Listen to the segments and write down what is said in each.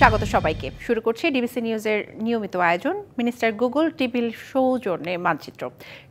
স্বাগত সবাইকে। শুরু করছি ডিবিসি নিউজের নিয়মিত আয়োজন মিনিস্টার গুগল টিভির সৌজন্যে মানচিত্র।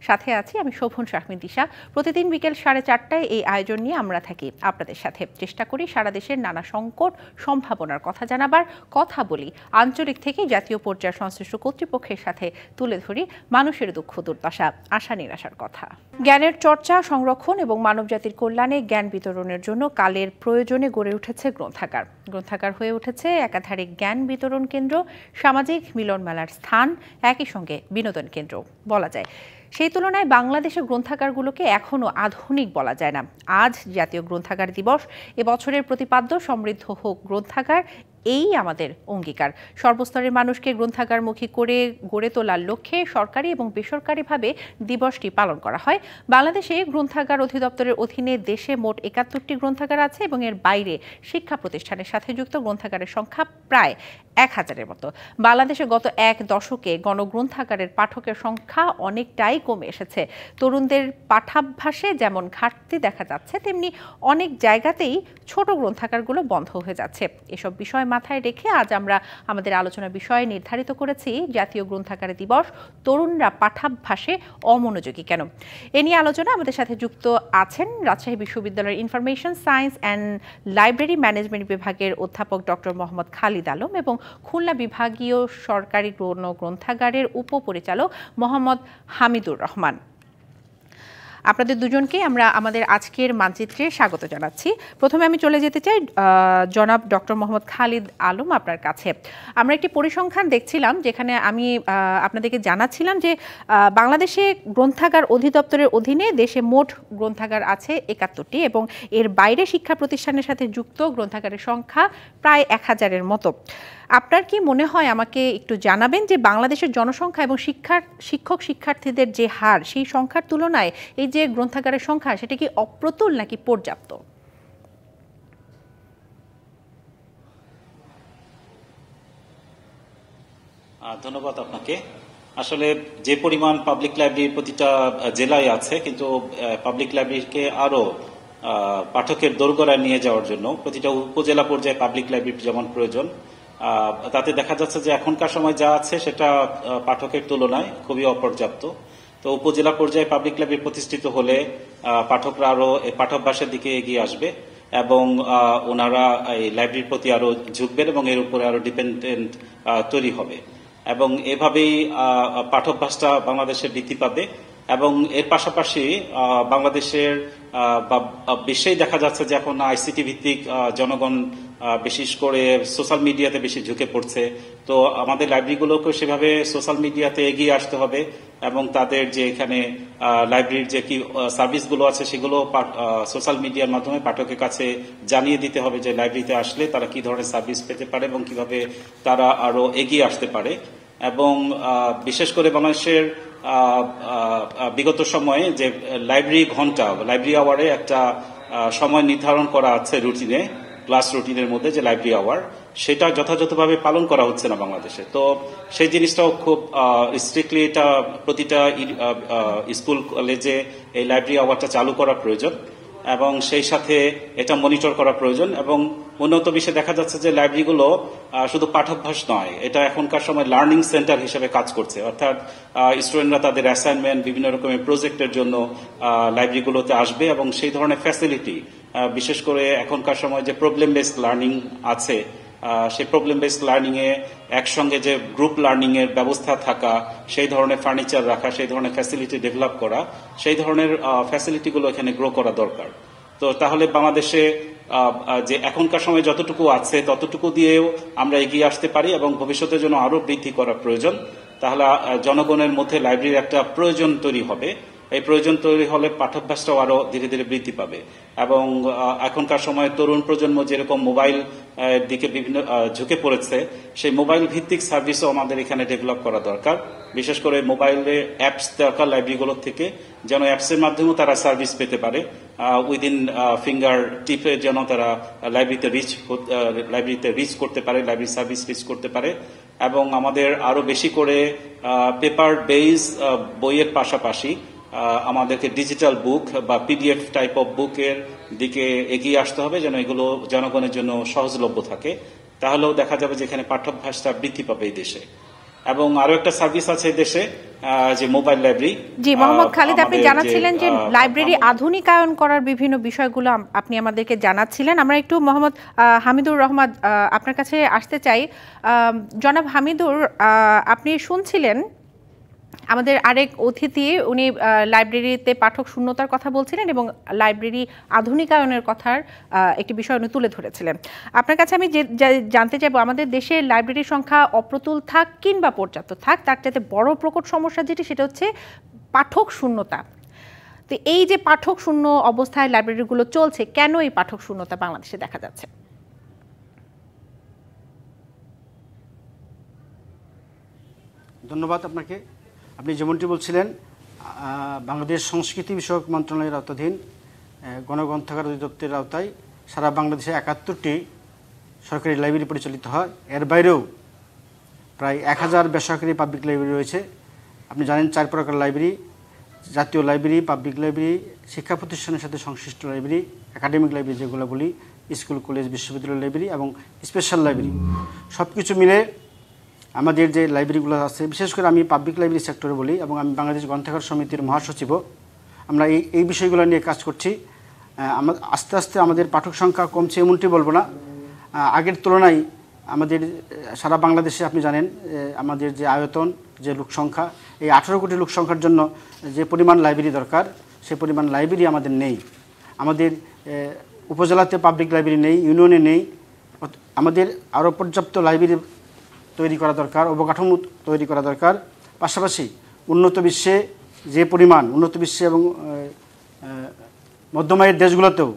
সাথে আছি আমি শোভন শাহমিন দিশা। প্রতিদিন বিকেল 4:30টায় এই আয়োজন নিয়ে আমরা থাকি আপনাদের সাথে। চেষ্টা করি সারা দেশের নানা সংকট সম্ভাবনার কথা জানাবার, কথা বলি আঞ্চলিক থেকে জাতীয় পর্যায়ের সংশ্লিষ্ট কর্তৃপক্ষের সাথে, তুলে ধরি মানুষের দুঃখ দুর্দশা, আশা নিরাশার কথা। জ্ঞানের চর্চা, সংরক্ষণ এবং মানবজাতির কল্যাণে জ্ঞান বিতরণের জন্য কালের প্রয়োজনে গড়ে উঠেছে গ্রন্থাগার। গ্রন্থাগার হয়ে উঠেছে একাধারে জ্ঞান বিতরণ কেন্দ্র, সামাজিক মিলন মেলার স্থান, একই সঙ্গে বিনোদন কেন্দ্র বলা যায়। সেই তুলনায় বাংলাদেশের গ্রন্থাগারগুলোকে এখনও আধুনিক বলা যায় না। আজ জাতীয় গ্রন্থাগার দিবস। এবছরের প্রতিপাদ্য সমৃদ্ধ হোক গ্রন্থাগার, এই আমাদের অঙ্গীকার। সর্বস্তরের মানুষকে গ্রন্থাগারমুখী করে গড়ে তোলার লক্ষ্যে সরকারি এবং বেসরকারিভাবে দিবসটি পালন করা হয়। বাংলাদেশে গ্রন্থাগার অধিদপ্তরের অধীনে দেশে মোট 71টি গ্রন্থাগার আছে এবং এর বাইরে শিক্ষা প্রতিষ্ঠানের সাথে যুক্ত গ্রন্থাগারের সংখ্যা প্রায় 1000-এর মতো। বাংলাদেশে গত এক দশকে গণগ্রন্থাগারের পাঠকের সংখ্যা অনেকটাই কমে এসেছে। তরুণদের পাঠাভ্যাসে যেমন ঘাটতি দেখা যাচ্ছে, তেমনি অনেক জায়গাতেই ছোট গ্রন্থাগারগুলো বন্ধ হয়ে যাচ্ছে। এসব বিষয় মাথায় রেখে আজ আমরা আমাদের আলোচনা বিষয়ে নির্ধারিত করেছি জাতীয় গ্রন্থাগার দিবস, তরুণরা পাঠাভ্যাসে অমনোযোগী কেন। এ নিয়ে আলোচনা আমাদের সাথে যুক্ত আছেন রাজশাহী বিশ্ববিদ্যালয়ের information science and library management বিভাগের অধ্যাপক ডক্টর মোহাম্মদ খালিদ আলম এবং খুলনা বিভাগীয় সরকারি গ্রন্থাগারের উপপরিচালক মোহাম্মদ হামিদুর রহমান। আপনাদের দুজনকে আমরা আমাদের আজকের মানচিত্রে স্বাগত জানাচ্ছি। প্রথমে আমি চলে যেতে চাই জনাব ডক্টর মোহাম্মদ খালিদ আলম, আপনার কাছে। আমরা একটি পরিসংখ্যান দেখছিলাম, যেখানে আমি আপনাদেরকে জানাচ্ছিলাম যে বাংলাদেশে গ্রন্থাগার অধিদপ্তরের অধীনে দেশে মোট গ্রন্থাগার আছে 71টি এবং এর বাইরে শিক্ষা প্রতিষ্ঠানের সাথে যুক্ত গ্রন্থাগারের সংখ্যা প্রায় 1000-এর মতো। আপনার কি মনে হয়, আমাকে একটু জানাবেন যে বাংলাদেশের জনসংখ্যা এবং শিক্ষক শিক্ষার্থীদের যে হার, সেই সংখ্যার তুলনায় এই যে গ্রন্থাগারের সংখ্যা, সেটা কি অপ্রতুল নাকি পর্যাপ্ত? ধন্যবাদ আপনাকে। আসলে যে পরিমাণ পাবলিক লাইব্রেরি প্রতিটা জেলায় আছে, কিন্তু পাবলিক লাইব্রেরিকে আরো পাঠকের দোরগোড়ায় নিয়ে যাওয়ার জন্য প্রতিটা উপজেলা পর্যায়ে পাবলিক লাইব্রেরি যেমন প্রয়োজন, তাতে দেখা যাচ্ছে যে এখনকার সময় যা আছে সেটা পাঠকের তুলনায় খুবই অপর্যাপ্ত। তো উপজেলা পর্যায়ে পাবলিক লাইব্রেরি প্রতিষ্ঠিত হলে পাঠকরা আরো পাঠ্যাভ্যাসের দিকে এগিয়ে আসবে এবং ওনারা এই লাইব্রেরির প্রতি আরো ঝুঁকবেন এবং এর উপরে আরো ডিপেন্ডেন্ট তৈরি হবে এবং এভাবেই পাঠ্যাভ্যাসটা বাংলাদেশে বৃদ্ধি পাবে। এবং এর পাশাপাশি বাংলাদেশের বিশ্বেই দেখা যাচ্ছে যে এখন আইসিটি ভিত্তিক জনগণ বিশেষ করে সোশ্যাল মিডিয়াতে বেশি ঝুঁকে পড়ছে। তো আমাদের লাইব্রেরিগুলোকে সেভাবে সোশ্যাল মিডিয়াতে এগিয়ে আসতে হবে এবং তাদের যে এখানে লাইব্রেরির যে কি সার্ভিসগুলো আছে সেগুলো সোশ্যাল মিডিয়ার মাধ্যমে পাঠকের কাছে জানিয়ে দিতে হবে যে লাইব্রেরিতে আসলে তারা কি ধরনের সার্ভিস পেতে পারে এবং কিভাবে তারা আরো এগিয়ে আসতে পারে। এবং বিশেষ করে বাংলাদেশের বিগত সময়ে যে লাইব্রেরি ঘন্টা, লাইব্রেরি আওয়ারে একটা সময় নির্ধারণ করা আছে রুটিনে, ক্লাস রুটিনের মধ্যে যে লাইব্রেরি আওয়ার, সেটা যথাযথভাবে পালন করা হচ্ছে না বাংলাদেশে। তো সেই জিনিসটাও খুব স্ট্রিক্টলি এটা প্রতিটা স্কুল কলেজে এই লাইব্রেরি আওয়ারটা চালু করা প্রয়োজন এবং সেই সাথে এটা মনিটর করা প্রয়োজন। এবং উন্নত বিশ্বে দেখা যাচ্ছে যে লাইব্রেরিগুলো শুধু পাঠ্যাভ্যাস নয়, এটা এখনকার সময় লার্নিং সেন্টার হিসেবে কাজ করছে। অর্থাৎ স্টুডেন্টরা তাদের অ্যাসাইনমেন্ট, বিভিন্ন রকমের প্রজেক্টের জন্য লাইব্রেরিগুলোতে আসবে এবং সেই ধরনের ফ্যাসিলিটি, বিশেষ করে এখনকার সময় যে প্রবলেম বেসড লার্নিং আছে, সেই প্রবলেম বেসড লার্নিং এ একসঙ্গে যে গ্রুপ লার্নিং এর ব্যবস্থা থাকা, সেই ধরনের ফার্নিচার রাখা, সেই ধরনের ফ্যাসিলিটি ডেভেলপ করা, সেই ধরনের ফ্যাসিলিটিগুলো এখানে গ্রো করা দরকার। তো তাহলে বাংলাদেশে যে এখনকার সময় যতটুকু আছে ততটুকু দিয়েও আমরা এগিয়ে আসতে পারি এবং ভবিষ্যতের জন্য আরো বৃদ্ধি করা প্রয়োজন। তাহলে জনগণের মধ্যে লাইব্রেরির একটা প্রয়োজন তৈরি হবে। এই প্রয়োজন তৈরি হলে পাঠ্যাভ্যাসটাও আরো ধীরে ধীরে বৃদ্ধি পাবে এবং এখনকার সময় তরুণ প্রজন্ম যেরকম মোবাইল দিকে বিভিন্ন ঝুঁকে পড়েছে, সেই মোবাইল ভিত্তিক সার্ভিসও আমাদের এখানে ডেভেলপ করা দরকার। বিশেষ করে মোবাইলে অ্যাপস দরকার লাইব্রেরিগুলোর থেকে, যেন অ্যাপসের মাধ্যমেও তারা সার্ভিস পেতে পারে, উইদিন ফিঙ্গার টিপে যেন তারা লাইব্রেরিতে রিচ করতে পারে, লাইব্রেরি সার্ভিস রিচ করতে পারে। এবং আমাদের আরো বেশি করে পেপার বেস বইয়ের পাশাপাশি আমাদেরকে ডিজিটাল বুক বা পিডিএফ টাইপ অফ বুকের দিকে এগিয়ে আসতে হবে, যেন এগুলো জনগণের জন্য সহজলভ্য থাকে। তাহলেও দেখা যাবে যে এখানে পাঠ্যাভ্যাসটা বৃদ্ধি পাবে এই দেশে। এবং আরো একটা সার্ভিস আছে এই দেশে, যে মোবাইল লাইব্রেরি। জি, মোহাম্মদ খালিদ, আপনি জানাচ্ছিলেন যে লাইব্রেরি আধুনিকায়ন করার বিভিন্ন বিষয়গুলো আপনি আমাদেরকে জানাচ্ছিলেন। আমরা একটু মোহাম্মদ হামিদুর রহমান আপনার কাছে আসতে চাই। জনাব হামিদুর, আপনি শুনছিলেন আমাদের আরেক অতিথি, উনি লাইব্রেরিতে পাঠক শূন্যতার কথা বলছিলেন এবং লাইব্রেরি আধুনিকায়নের কথার একটি বিষয় উনি তুলে ধরেছিলেন। আপনার কাছে আমি জানতে চাইবো, আমাদের দেশে লাইব্রেরির সংখ্যা অপ্রতুল থাক কিংবা পর্যাপ্ত থাক, তার চাইতে বড় প্রকট সমস্যা যেটি, সেটা হচ্ছে পাঠক শূন্যতা। তো এই যে পাঠক শূন্য অবস্থায় লাইব্রেরিগুলো চলছে, কেন এই পাঠক শূন্যতা বাংলাদেশে দেখা যাচ্ছে? ধন্যবাদ আপনাকে। আপনি যেমনটি বলছিলেন, বাংলাদেশ সংস্কৃতি বিষয়ক মন্ত্রণালয়ের আওতাধীন গণগ্রন্থাগার অধিদপ্তরের আওতায় সারা বাংলাদেশে ৭১টি সরকারি লাইব্রেরি পরিচালিত হয়। এর বাইরেও প্রায় ১,০০০ বেসরকারি পাবলিক লাইব্রেরি রয়েছে। আপনি জানেন ৪ প্রকার লাইব্রেরি: জাতীয় লাইব্রেরি, পাবলিক লাইব্রেরি, শিক্ষা প্রতিষ্ঠানের সাথে সংশ্লিষ্ট লাইব্রেরি, একাডেমিক লাইব্রেরি যেগুলো বলি, স্কুল, কলেজ, বিশ্ববিদ্যালয় লাইব্রেরি এবং স্পেশাল লাইব্রেরি। সব কিছু মিলে আমাদের যে লাইব্রেরিগুলো আছে, বিশেষ করে আমি পাবলিক লাইব্রেরি সেক্টরে বলি এবং আমি বাংলাদেশ গ্রন্থাগার সমিতির মহাসচিবও, আমরা এই বিষয়গুলো নিয়ে কাজ করছি। আস্তে আস্তে আমাদের পাঠক সংখ্যা কমছে এমনটি বলবো না, আগের তুলনায় আমাদের সারা বাংলাদেশে আপনি জানেন আমাদের যে আয়তন, যে লোক সংখ্যা, এই 18 কোটি লোক সংখ্যার জন্য যে পরিমাণ লাইব্রেরি দরকার, সে পরিমাণ লাইব্রেরি আমাদের নেই। আমাদের উপজেলাতে পাবলিক লাইব্রেরি নেই, ইউনিয়নে নেই। আমাদের আরও পর্যাপ্ত লাইব্রেরি তৈরি করা দরকার, অবকাঠামো তৈরি করা দরকার। পাশাপাশি উন্নত বিশ্বে যে পরিমাণ, উন্নত বিশ্বে এবং মধ্যমায়ের দেশগুলোতেও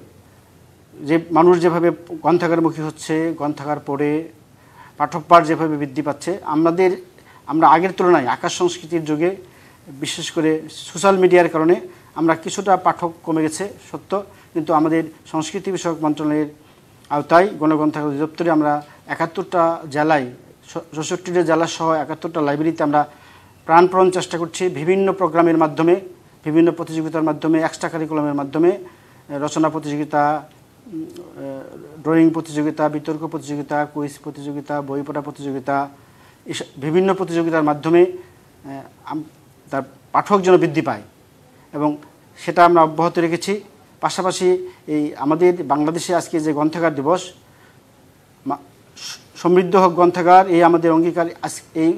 যে মানুষ যেভাবে গ্রন্থাগারমুখী হচ্ছে, গ্রন্থাগার পড়ে পাঠকপাঠ যেভাবে বৃদ্ধি পাচ্ছে, আমরা আগের তুলনায় আকাশ সংস্কৃতির যুগে, বিশেষ করে সোশ্যাল মিডিয়ার কারণে আমরা কিছুটা পাঠক কমে গেছে সত্য, কিন্তু আমাদের সংস্কৃতি বিষয়ক মন্ত্রণালয়ের আওতায় গণগ্রন্থাগার অধিদপ্তরে আমরা ৭১টা জেলায়, ৬৪টা জেলা সহ ৭১টা লাইব্রেরিতে আমরা প্রাণপণ চেষ্টা করছি বিভিন্ন প্রোগ্রামের মাধ্যমে, বিভিন্ন প্রতিযোগিতার মাধ্যমে, এক্সট্রা কারিকুলামের মাধ্যমে, রচনা প্রতিযোগিতা, ড্রয়িং প্রতিযোগিতা, বিতর্ক প্রতিযোগিতা, কুইজ প্রতিযোগিতা, বই পড়া প্রতিযোগিতা, বিভিন্ন প্রতিযোগিতার মাধ্যমে তার পাঠক যেন বৃদ্ধি পায় এবং সেটা আমরা অব্যাহত রেখেছি। পাশাপাশি এই আমাদের বাংলাদেশে আজকে যে গ্রন্থাগার দিবস, সমৃদ্ধ হোক গ্রন্থাগার, এই আমাদের অঙ্গীকার। এই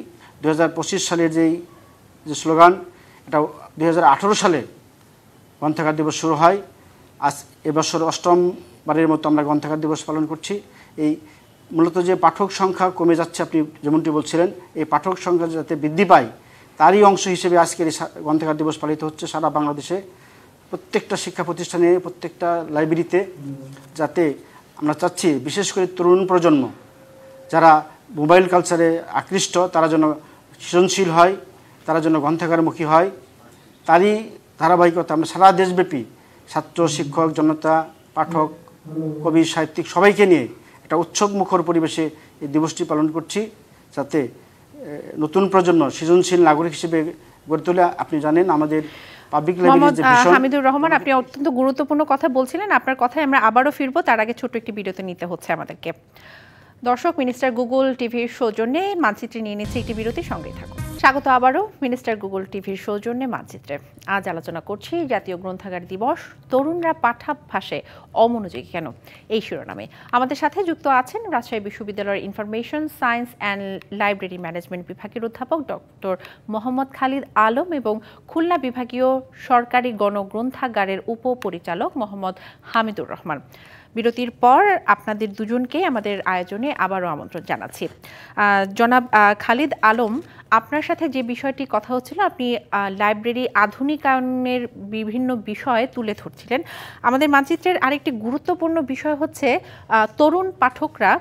2025 সালের যে স্লোগান, এটা 2018 সালে গ্রন্থাগার দিবস শুরু হয়। আজ এবছর 8ম বারের মতো আমরা গ্রন্থাগার দিবস পালন করছি। এই মূলত যে পাঠক সংখ্যা কমে যাচ্ছে, আপনি যেমনটি বলছিলেন, এই পাঠক সংখ্যা যাতে বৃদ্ধি পায় তারই অংশ হিসেবে আজকের এই গ্রন্থাগার দিবস পালিত হচ্ছে সারা বাংলাদেশে, প্রত্যেকটা শিক্ষা প্রতিষ্ঠানে, প্রত্যেকটা লাইব্রেরিতে, যাতে আমরা চাচ্ছি বিশেষ করে তরুণ প্রজন্ম যারা মোবাইল কালচারে আকৃষ্ট, তারা যেন সৃজনশীল হয়, তারা যেন গ্রন্থাগারমুখী হয়। তারই ধারাবাহিকতা আমরা সারা দেশব্যাপী ছাত্র, শিক্ষক, জনতা, পাঠক, কবি, সাহিত্যিক সবাইকে নিয়ে একটা উৎসবমুখর পরিবেশে এই দিবসটি পালন করছি, যাতে নতুন প্রজন্ম সৃজনশীল নাগরিক হিসেবে গড়ে তোলে। আপনি জানেন আমাদের পাবলিক লাইব্রেরি যে ভীষণ। হামিদুর রহমান, আপনি অত্যন্ত গুরুত্বপূর্ণ কথা বলছিলেন, আপনার কথায় আমরা আবারও ফিরবো, তার আগে ছোট্ট একটি বিরতি নিতে হচ্ছে আমাদেরকে। দর্শক, মিনিস্টার গুগল টিভির সৌজন্যে মানচিত্রে নিয়ে নিচ্ছে একটি বিরতি, সঙ্গেই থাকুন। স্বাগত আবারও মিনিস্টার গুগল টিভির সৌজন্যে মানচিত্রে। আজ আলোচনা করছি জাতীয় গ্রন্থাগার দিবস, তরুণরা পাঠাভ্যাসে অমনোযোগী কেন, এই শিরোনামে। আমাদের সাথে যুক্ত আছেন রাজশাহী বিশ্ববিদ্যালয়ের information science and library management বিভাগের অধ্যাপক ডক্টর মোহাম্মদ খালিদ আলম এবং খুলনা বিভাগীয় সরকারি গণগ্রন্থাগারের উপপরিচালক মোহাম্মদ হামিদুর রহমান। বিরতির পর আপনাদের দুজনকে আমাদের আয়োজনে আবারও আমন্ত্রণ জানাচ্ছি। জনাব খালিদ আলম, আপনার সাথে যে বিষয়টি কথা হচ্ছিল, আপনি লাইব্রেরি আধুনিকায়নের বিভিন্ন বিষয় তুলে ধরছিলেন। আমাদের মানচিত্রের আরেকটি গুরুত্বপূর্ণ বিষয় হচ্ছে তরুণ পাঠকরা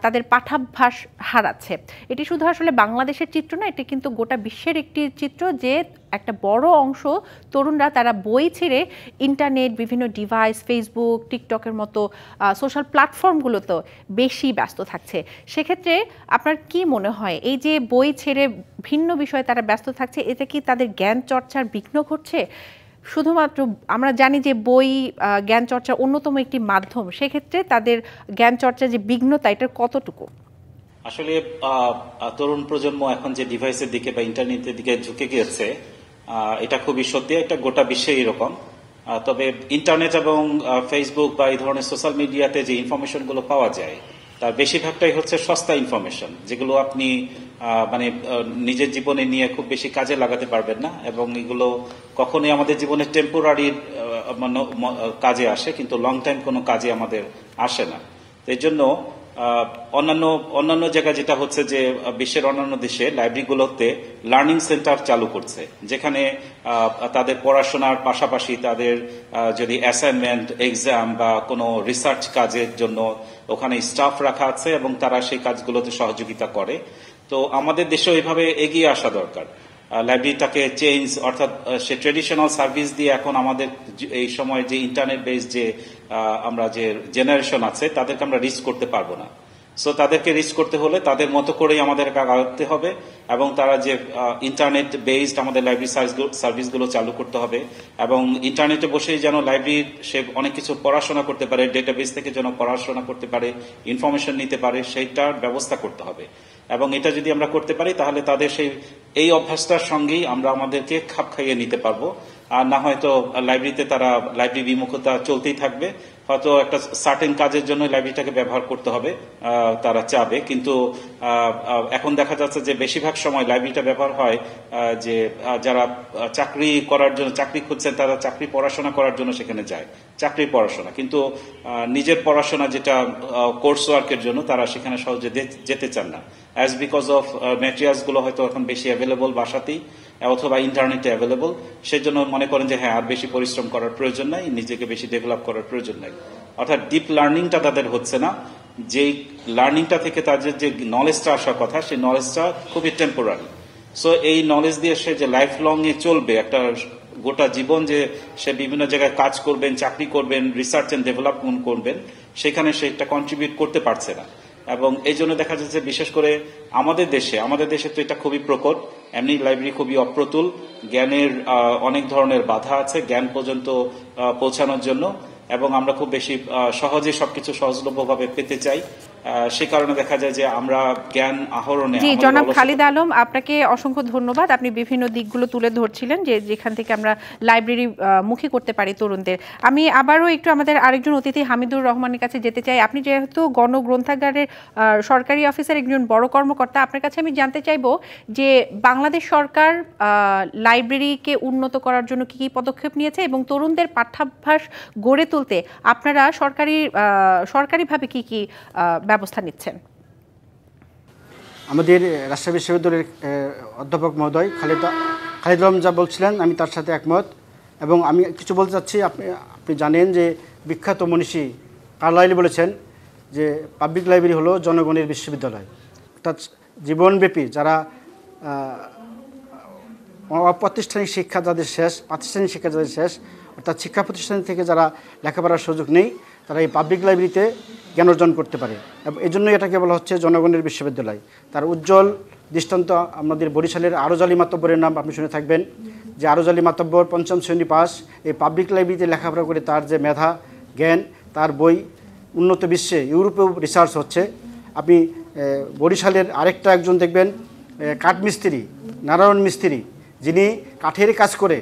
তাদের পাঠাভ্যাস হারাচ্ছে। এটি শুধু আসলে বাংলাদেশের চিত্র না, এটি কিন্তু গোটা বিশ্বের একটি চিত্র, যে একটা বড় অংশ তরুণরা তারা বই ছেড়ে ইন্টারনেট, বিভিন্ন ডিভাইস, ফেসবুক, টিকটকের মতো সোশ্যাল প্ল্যাটফর্মগুলোতে বেশি ব্যস্ত থাকছে। সেক্ষেত্রে আপনার কি মনে হয়, এই যে বই ছেড়ে ভিন্ন বিষয়ে তারা ব্যস্ত থাকছে, এতে কি তাদের জ্ঞান চর্চার বিঘ্ন ঘটছে? শুধুমাত্র আমরা জানি যে বই জ্ঞান চর্চার অন্যতম একটি মাধ্যম, সেক্ষেত্রে তাদের জ্ঞান চর্চা যে বিঘ্নতা এটার কতটুকু? আসলে তরুণ প্রজন্ম এখন যে ডিভাইসের দিকে বা ইন্টারনেটের দিকে ঝুঁকে গিয়েছে, এটা খুবই সত্যি, একটা গোটা বিশ্বে এরকম। তবে ইন্টারনেট এবং ফেসবুক বা এই ধরনের সোশ্যাল মিডিয়াতে যে ইনফরমেশন গুলো পাওয়া যায় তার বেশিরভাগটাই হচ্ছে সস্তা ইনফরমেশন, যেগুলো আপনি মানে নিজের জীবনে নিয়ে খুব বেশি কাজে লাগাতে পারবেন না, এবং এগুলো কখনোই আমাদের জীবনে টেম্পোরারি কাজে আসে, কিন্তু লং টাইম কোনো কাজে আমাদের আসে না। এই জন্য অন্যান্য জায়গায় যেটা হচ্ছে যে বিশ্বের অন্যান্য দেশে লাইব্রেরিগুলোতে লার্নিং সেন্টার চালু করছে, যেখানে তাদের পড়াশোনার পাশাপাশি তাদের যদি অ্যাসাইনমেন্ট, এক্সাম বা কোনো রিসার্চ কাজের জন্য ওখানে স্টাফ রাখা আছে এবং তারা সেই কাজগুলোতে সহযোগিতা করে। তো আমাদের দেশেও এভাবে এগিয়ে আসা দরকার, লাইব্রেরিটাকে চেঞ্জ, অর্থাৎ সে ট্রেডিশনাল সার্ভিস দিয়ে এখন আমাদের এই সময় যে ইন্টারনেট বেস যে আমরা যে জেনারেশন আছে তাদেরকে আমরা রিচ করতে পারবো না। সো তাদেরকে রিচ করতে হলে তাদের মতো করেই আমাদের আগাতে হবে, এবং তারা যে ইন্টারনেট বেসড আমাদের লাইব্রেরি সার্ভিসগুলো চালু করতে হবে, এবং ইন্টারনেটে বসেই যেন লাইব্রেরি সে অনেক কিছু পড়াশোনা করতে পারে, ডেটাবেস থেকে যেন পড়াশোনা করতে পারে, ইনফরমেশন নিতে পারে, সেইটার ব্যবস্থা করতে হবে। এবং এটা যদি আমরা করতে পারি তাহলে তাদের এই অভ্যাসটার সঙ্গেই আমরা আমাদেরকে খাপ খাইয়ে নিতে পারবো। আর না হয়তো লাইব্রেরিতে তারা লাইব্রেরি বিমুখতা চলতেই থাকবে, হয়তো একটা সার্টেন কাজের জন্য লাইব্রেরিটাকে ব্যবহার করতে হবে তারা চাবে, কিন্তু এখন দেখা যাচ্ছে যে বেশিরভাগ সময় লাইব্রেরিটা ব্যবহার হয় যে যারা চাকরি করার জন্য, চাকরি খুঁজছেন, তারা চাকরি পড়াশোনা করার জন্য সেখানে যায়, চাকরির পড়াশোনা, কিন্তু নিজের পড়াশোনা যেটা কোর্স ওয়ার্কের জন্য তারা সেখানে সহজে যেতে চান না, অ্যাজ বিকজ অফ ম্যাটেরিয়ালস গুলো হয়তো এখন বেশি অ্যাভেলেবল বাসাতেই অথবা ইন্টারনেটে অ্যাভেলেবল, সেই জন্য মনে করেন যে হ্যাঁ আর বেশি পরিশ্রম করার প্রয়োজন নাই, নিজেকে বেশি ডেভেলপ করার প্রয়োজন নাই, অর্থাৎ ডিপ লার্নিংটা তাদের হচ্ছে না। যেই লার্নিংটা থেকে তাদের যে নলেজটা আসার কথা সেই নলেজটা খুবই টেম্পোরারি। সো এই নলেজ দিয়ে সে যে লাইফ লং এ চলবে, একটা গোটা জীবন যে সে বিভিন্ন জায়গায় কাজ করবেন, চাকরি করবেন, রিসার্চ এন্ড ডেভেলপমেন্ট করবেন, সেখানে সে একটা কন্ট্রিবিউট করতে পারছে না। এবং এই জন্য দেখা যাচ্ছে বিশেষ করে আমাদের দেশে তো এটা খুবই প্রকট, এমনি লাইব্রেরি খুবই অপ্রতুল, জ্ঞানের অনেক ধরনের বাধা আছে জ্ঞান পর্যন্ত পৌঁছানোর জন্য, এবং আমরা খুব বেশি সহজে সবকিছু সহজলভ্যভাবে পেতে চাই। সে কারণে দেখা যায় যে আমরা জ্ঞান আহরণে। জি, জনাব খালিদ আলম, আপনাকে অসংখ্য ধন্যবাদ। আপনি বিভিন্ন দিকগুলো তুলে ধরছিলেন যে যেখান থেকে আমরা লাইব্রেরি মুখী করতে পারি তরুণদের। আমি আবারও একটু আমাদের আরেকজন অতিথি হামিদুর রহমানের কাছে যেতে চাই। আপনি যেহেতু গণগ্রন্থাগারের সরকারি অফিসার, একজন বড় কর্মকর্তা, আপনার কাছে আমি জানতে চাইব যে বাংলাদেশ সরকার লাইব্রেরিকে উন্নত করার জন্য কি কি পদক্ষেপ নিয়েছে এবং তরুণদের পাঠ্যাভ্যাস গড়ে তুলতে আপনারা সরকারিভাবে কি কি ব্যবস্থা নিচ্ছেন? আমাদের রাজশাহী বিশ্ববিদ্যালয়ের অধ্যাপক মহোদয় খালিদ আলম যা বলছিলেন আমি তার সাথে একমত, এবং আমি কিছু বলতে চাচ্ছি। আপনি জানেন যে বিখ্যাত মনীষী কার্লাইল বলেছেন যে পাবলিক লাইব্রেরি হলো জনগণের বিশ্ববিদ্যালয়, অর্থাৎ জীবনব্যাপী যারা অপ্রাতিষ্ঠানিক শিক্ষা যাদের শেষ, প্রাতিষ্ঠানিক শিক্ষা যাদের শেষ, অর্থাৎ শিক্ষা প্রতিষ্ঠান থেকে যারা লেখাপড়ার সুযোগ নেই, তারা এই পাবলিক লাইব্রেরিতে জ্ঞান অর্জন করতে পারে। এবং এই জন্যই এটাকে বলা হচ্ছে জনগণের বিশ্ববিদ্যালয়। তার উজ্জ্বল দৃষ্টান্ত আমাদের বরিশালের আরজ আলী মাতব্বরের নাম আপনি শুনে থাকবেন, যে আরজ আলী মাতব্বর ৫ম শ্রেণী পাস, এই পাবলিক লাইব্রেরিতে লেখাপড়া করে তার যে মেধা, জ্ঞান, তার বই উন্নত বিশ্বে ইউরোপেও রিসার্চ হচ্ছে। আপনি বরিশালের আরেকটা একজন দেখবেন কাঠমিস্ত্রি, নারায়ণ মিস্ত্রি, যিনি কাঠের কাজ করে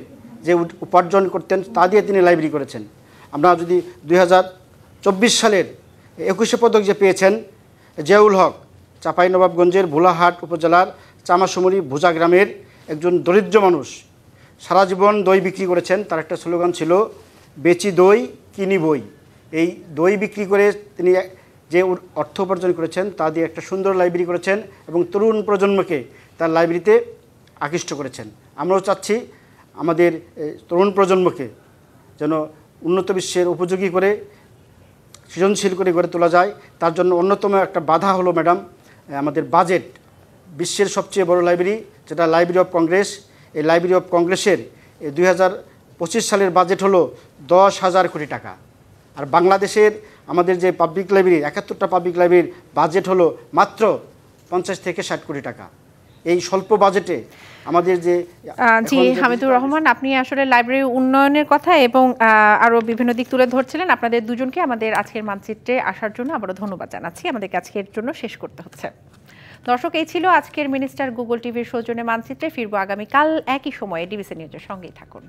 যে উপার্জন করতেন তা দিয়ে তিনি লাইব্রেরি করেছেন। আমরা যদি 2024 সালের 21শে পদক যে পেয়েছেন জিয়াউল হক, চাঁপাইনবাবগঞ্জের ভোলাহাট উপজেলার চামাশুমুরি ভুজা গ্রামের একজন দরিদ্র মানুষ, সারা জীবন দই বিক্রি করেছেন। তার একটা স্লোগান ছিল বেচি দই কিনি বই। এই দই বিক্রি করে তিনি যে অর্থ উপার্জন করেছেন তা দিয়ে একটা সুন্দর লাইব্রেরি করেছেন এবং তরুণ প্রজন্মকে তার লাইব্রেরিতে আকৃষ্ট করেছেন। আমরাও চাচ্ছি আমাদের তরুণ প্রজন্মকে যেন উন্নত বিশ্বের উপযোগী করে সৃজনশীল করে গড়ে তোলা যায়। তার জন্য অন্যতম একটা বাধা হলো ম্যাডাম আমাদের বাজেট। বিশ্বের সবচেয়ে বড় লাইব্রেরি যেটা লাইব্রেরি অফ কংগ্রেস, এই লাইব্রেরি অফ কংগ্রেসের 2025 সালের বাজেট হলো 10,000 কোটি টাকা। আর বাংলাদেশের আমাদের যে পাবলিক লাইব্রেরি 71টা পাবলিক লাইব্রেরির বাজেট হলো মাত্র 50 থেকে 60 কোটি টাকা। এই স্বল্প বাজেটে আমাদের যে জি হামিদুর রহমান, আপনি আসলে লাইব্রেরি উন্নয়নের কথা এবং আরো বিভিন্ন দিক তুলে ধরছিলেন। আপনাদের দুজনকে আমাদের আজকের মানচিত্রে আসার জন্য আবারও ধন্যবাদ জানাচ্ছি। আমাদেরকে আজকের জন্য শেষ করতে হচ্ছে। দর্শক, এই ছিল আজকের মিনিস্টার গুগল টিভির সৌজন্যে মানচিত্রে। ফিরবো আগামীকাল একই সময়ে। ডিবিসি নিউজের সঙ্গেই থাকুন।